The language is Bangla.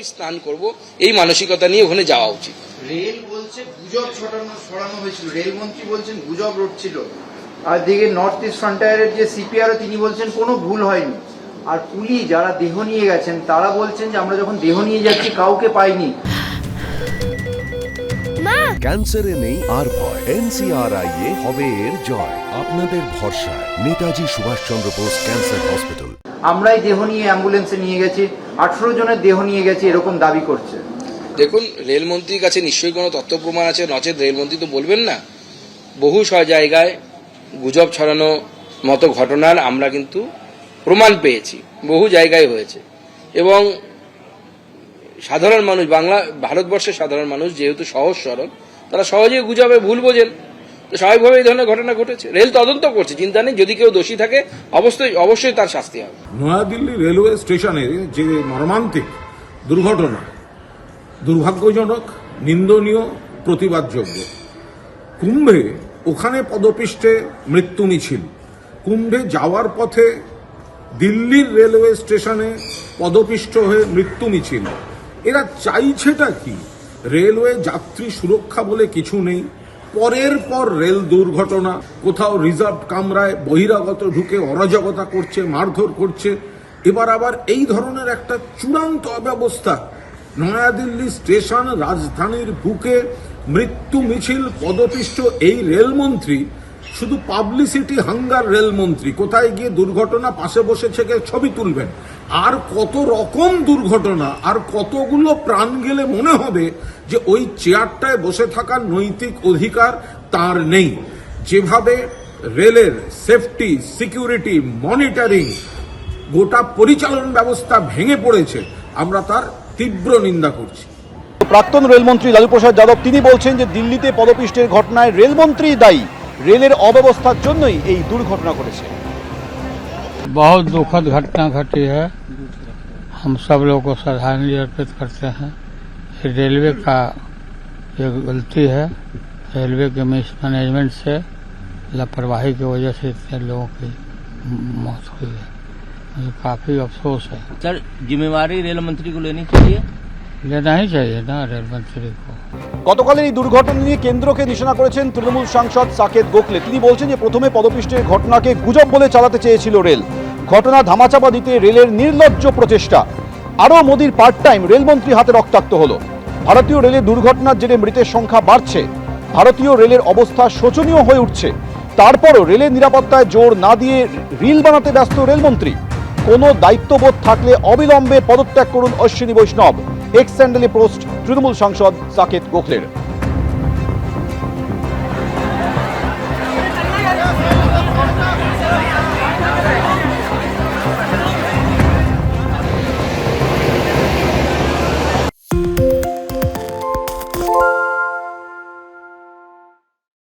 আমি স্নান করব, এই মানসিকতা নিয়ে ওখানে যাওয়া উচিত। রেল বলছে গুজব ছড়ানো হয়েছিল, রেলমন্ত্রী বলছেন গুজব রটছিল, আর দিকে নর্থ ইস্ট ফ্রন্টিয়ারের যে সিপিআরও তিনি বলছেন কোনো ভুল হয়নি, আর পুলিশ যারা দেহ নিয়ে গেছেন তারা বলছেন যে আমরা যখন দেহ নিয়ে যাচ্ছি কাউকে পাইনি। ক্যান্সারে নেই আর ভয়, NCRI হবে এর জয়। আপনাদের ভরসা নেতাজি সুভাষচন্দ্র বোস ক্যান্সার হসপিটাল। আমরাই দেহ নিয়ে অ্যাম্বুলেন্সে নিয়ে গেছি, 18 জনের দেহ নিয়ে গেছি এরকম দাবি করছে। দেখুন, রেলমন্ত্রীর কাছে নিশ্চয়ই কোনো তথ্য প্রমাণ আছে, নচেত রেলমন্ত্রী তো বলবেন না। বহু জায়গায় গুজব ছড়ানো মতো ঘটনার আমরা কিন্তু প্রমাণ পেয়েছি, বহু জায়গায় হয়েছে। এবং সাধারণ মানুষ, ভারতবর্ষের সাধারণ মানুষ যেহেতু সহজ সরল, তারা সহজেই গুজবে ভুল বোঝেন, তো স্বাভাবিকভাবে এই ধরনের ঘটনা ঘটেছে। রেল তদন্ত করছে, চিন্তা নেই, যদি কেউ দোষী থাকে অবশ্যই তার শাস্তি হবে। নয়াদিল্লি রেলওয়ে স্টেশনে যে মর্মান্তিক দুর্ঘটনা দুর্ভাগ্যজনক, নিন্দনীয়, প্রতিবাদযোগ্য। কুম্ভে ওখানে পদপিষ্টে মৃত্যু মিছিল, কুম্ভে যাওয়ার পথে দিল্লির রেলওয়ে স্টেশনে পদপিষ্ট হয়ে মৃত্যু মিছিল। এরা চাইছেটা কি? রেলওয়ে যাত্রী সুরক্ষা বলে কিছু নেই, পরের পর রেল দুর্ঘটনা, কোথাও রিজার্ভ কামরায় বহিরাগত ঢুকে অরাজকতা করছে, মারধর করছে। এবার আবার এই ধরনের একটা চূড়ান্ত অব্যবস্থা। নয়াদিল্লি স্টেশন, রাজধানীর বুকে মৃত্যু মিছিল, পদপিষ্ট এই রেলমন্ত্রী শুধু পাবলিসিটি হাঙ্গার রেলমন্ত্রী। কোথায় গিয়ে দুর্ঘটনা পাশে বসে থেকে ছবি তুলবেন, আর কত রকম দুর্ঘটনা, আর কতগুলো প্রাণ গেলে মনে হবে যে ওই চেয়ারটায় বসে থাকার নৈতিক অধিকার তার নেই। যেভাবে রেলের সেফটি, সিকিউরিটি, মনিটরিং, গোটা পরিচালন ব্যবস্থা ভেঙে পড়েছে, আমরা তার তীব্র নিন্দা করছি। প্রাক্তন রেলমন্ত্রী লালু প্রসাদ যাদব তিনি বলছেন যে দিল্লিতে পদপিষ্টের ঘটনায় রেলমন্ত্রী দায়ী, রেলের অব্যবস্থার জন্যই এই দুর্ঘটনা ঘটেছে। बहुत दुखद घटना घटी है, हम सब लोग को श्रद्धांजलि अर्पित करते हैं। रेलवे का ये गलती है, रेलवे के मैनेजमेंट से लापरवाही की वजह से इतने लोगों की मौत हुई है। मुझे काफ़ी अफसोस है। सर, जिम्मेवारी रेल मंत्री को लेनी चाहिए, लेना ही चाहिए ना रेल मंत्री को। গতকালের এই দুর্ঘটনা নিয়ে কেন্দ্রকে নিশানা করেছেন তৃণমূল সাংসদ সাকেত গোখলে। তিনি বলছেন যে প্রথমে পদপিষ্টের ঘটনাকে গুজব বলে চালাতে চেয়েছিল রেল, ঘটনা ধামাচাপা দিতে রেলের নির্লজ্জ প্রচেষ্টা। আরও মোদির পার্ট টাইম রেলমন্ত্রী হাতে রক্তাক্ত হলো। ভারতীয় রেলের দুর্ঘটনার জেরে মৃতের সংখ্যা বাড়ছে, ভারতীয় রেলের অবস্থা শোচনীয় হয়ে উঠছে। তারপরও রেলের নিরাপত্তায় জোর না দিয়ে রিল বানাতে ব্যস্ত রেলমন্ত্রী। কোনো দায়িত্ববোধ থাকলে অবিলম্বে পদত্যাগ করুন অশ্বিনী বৈষ্ণব। এক্স স্যান্ডেলে পোস্ট তৃণমূল সাংসদ সাকেত গোখলের।